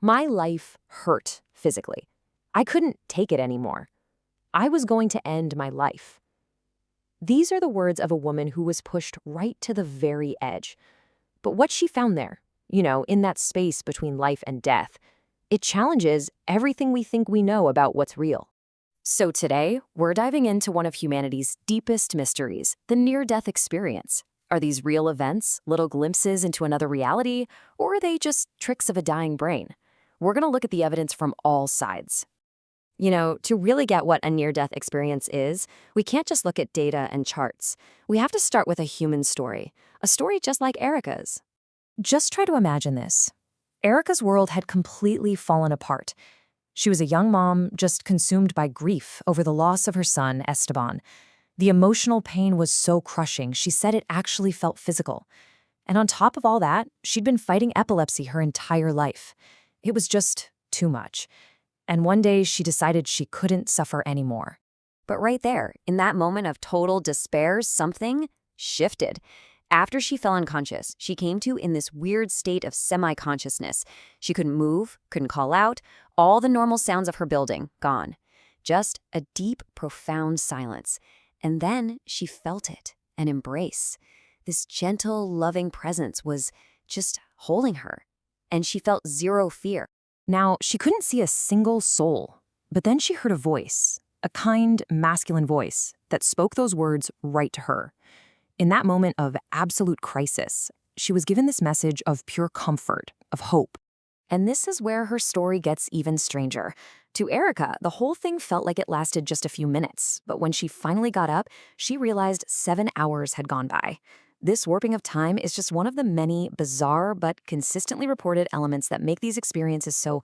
My life hurt physically. I couldn't take it anymore. I was going to end my life. These are the words of a woman who was pushed right to the very edge. But what she found there, in that space between life and death, it challenges everything we think we know about what's real. So today, we're diving into one of humanity's deepest mysteries, the near-death experience. Are these real events, little glimpses into another reality, or are they just tricks of a dying brain? We're going to look at the evidence from all sides. To really get what a near-death experience is, we can't just look at data and charts. We have to start with a human story, a story just like Erica's. Just try to imagine this. Erica's world had completely fallen apart. She was a young mom, just consumed by grief over the loss of her son, Esteban. The emotional pain was so crushing, she said it actually felt physical. And on top of all that, she'd been fighting epilepsy her entire life. It was just too much. And one day, she decided she couldn't suffer anymore. But right there, in that moment of total despair, something shifted. After she fell unconscious, she came to in this weird state of semi-consciousness. She couldn't move, couldn't call out, all the normal sounds of her building, gone. Just a deep, profound silence. And then she felt it, an embrace. This gentle, loving presence was just holding her. And she felt zero fear. Now, she couldn't see a single soul, but then she heard a voice, a kind, masculine voice that spoke those words right to her. In that moment of absolute crisis, she was given this message of pure comfort, of hope. And this is where her story gets even stranger. To Erica, the whole thing felt like it lasted just a few minutes, but when she finally got up, she realized 7 hours had gone by. This warping of time is just one of the many bizarre but consistently reported elements that make these experiences so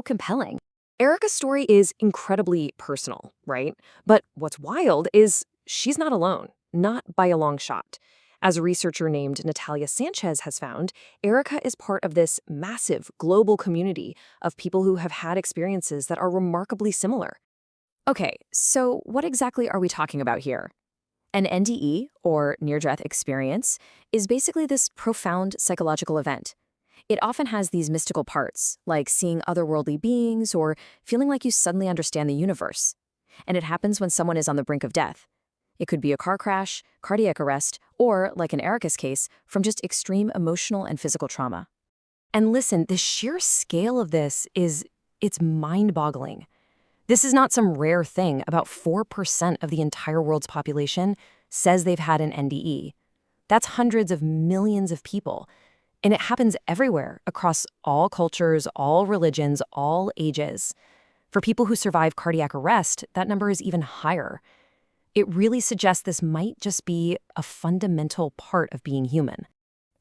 compelling. Erica's story is incredibly personal, right? But what's wild is she's not alone, not by a long shot. As a researcher named Natalia Sanchez has found, Erica is part of this massive global community of people who have had experiences that are remarkably similar. Okay, so what exactly are we talking about here? An NDE, or near-death experience, is basically this profound psychological event. It often has these mystical parts, like seeing otherworldly beings or feeling like you suddenly understand the universe. And it happens when someone is on the brink of death. It could be a car crash, cardiac arrest, or, like in Erica's case, from just extreme emotional and physical trauma. And listen, the sheer scale of this it's mind-boggling. This is not some rare thing. About 4% of the entire world's population says they've had an NDE. That's hundreds of millions of people. And it happens everywhere, across all cultures, all religions, all ages. For people who survive cardiac arrest, that number is even higher. It really suggests this might just be a fundamental part of being human.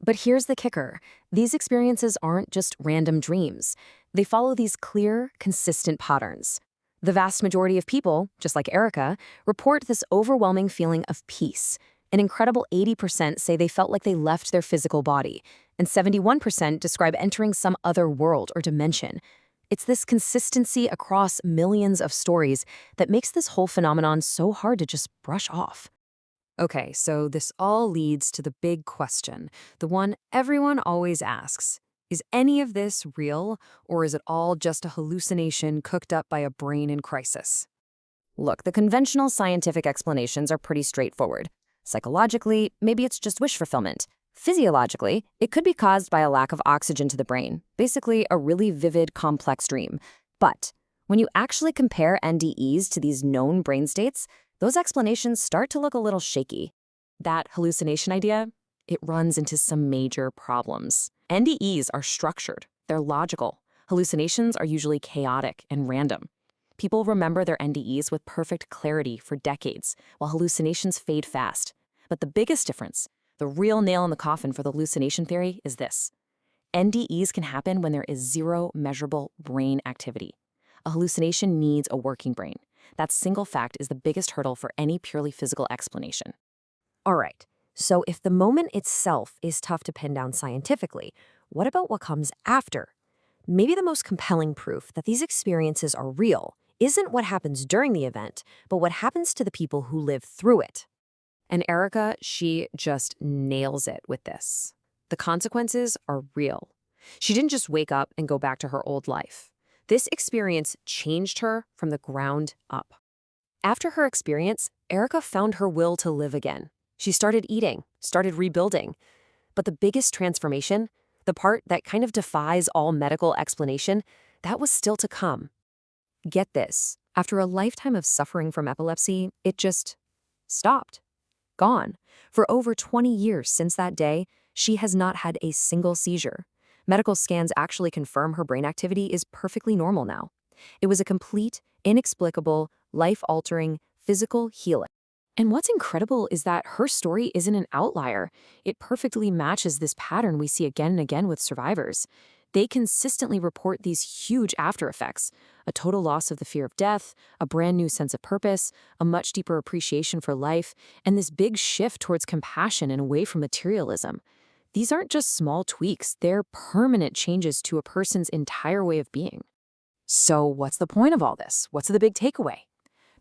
But here's the kicker. These experiences aren't just random dreams. They follow these clear, consistent patterns. The vast majority of people, just like Erica, report this overwhelming feeling of peace. An incredible 80% say they felt like they left their physical body, and 71% describe entering some other world or dimension. It's this consistency across millions of stories that makes this whole phenomenon so hard to just brush off. Okay, so this all leads to the big question, the one everyone always asks. Is any of this real, or is it all just a hallucination cooked up by a brain in crisis? Look, the conventional scientific explanations are pretty straightforward. Psychologically, maybe it's just wish fulfillment. Physiologically, it could be caused by a lack of oxygen to the brain, basically a really vivid, complex dream. But when you actually compare NDEs to these known brain states, those explanations start to look a little shaky. That hallucination idea, it runs into some major problems. NDEs are structured, they're logical. Hallucinations are usually chaotic and random. People remember their NDEs with perfect clarity for decades, while hallucinations fade fast. But the biggest difference, the real nail in the coffin for the hallucination theory, is this. NDEs can happen when there is zero measurable brain activity. A hallucination needs a working brain. That single fact is the biggest hurdle for any purely physical explanation. All right, so if the moment itself is tough to pin down scientifically, what about what comes after? Maybe the most compelling proof that these experiences are real isn't what happens during the event, but what happens to the people who live through it. And Erica, she just nails it with this. The consequences are real. She didn't just wake up and go back to her old life. This experience changed her from the ground up. After her experience, Erica found her will to live again. She started eating, started rebuilding. But the biggest transformation, the part that kind of defies all medical explanation, that was still to come. Get this, after a lifetime of suffering from epilepsy, it just stopped. Gone. For over 20 years since that day, she has not had a single seizure. Medical scans actually confirm her brain activity is perfectly normal now. It was a complete, inexplicable, life-altering, physical healing. And what's incredible is that her story isn't an outlier. It perfectly matches this pattern we see again and again with survivors. They consistently report these huge after effects: a total loss of the fear of death, a brand new sense of purpose, a much deeper appreciation for life, and this big shift towards compassion and away from materialism. These aren't just small tweaks, they're permanent changes to a person's entire way of being. So what's the point of all this? What's the big takeaway?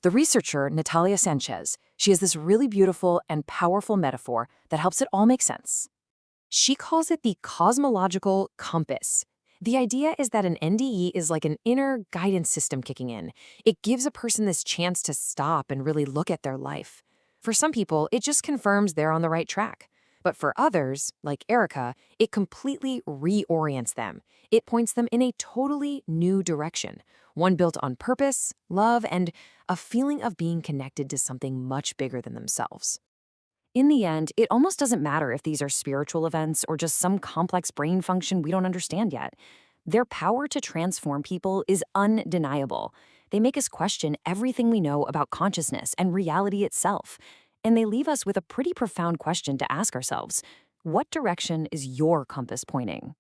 The researcher, Natalia Sanchez, she has this really beautiful and powerful metaphor that helps it all make sense. She calls it the cosmological compass. The idea is that an NDE is like an inner guidance system kicking in. It gives a person this chance to stop and really look at their life. For some people, it just confirms they're on the right track. But for others, like Erica, it completely reorients them. It points them in a totally new direction, one built on purpose, love, and a feeling of being connected to something much bigger than themselves. In the end, it almost doesn't matter if these are spiritual events or just some complex brain function we don't understand yet. Their power to transform people is undeniable. They make us question everything we know about consciousness and reality itself. And they leave us with a pretty profound question to ask ourselves: what direction is your compass pointing?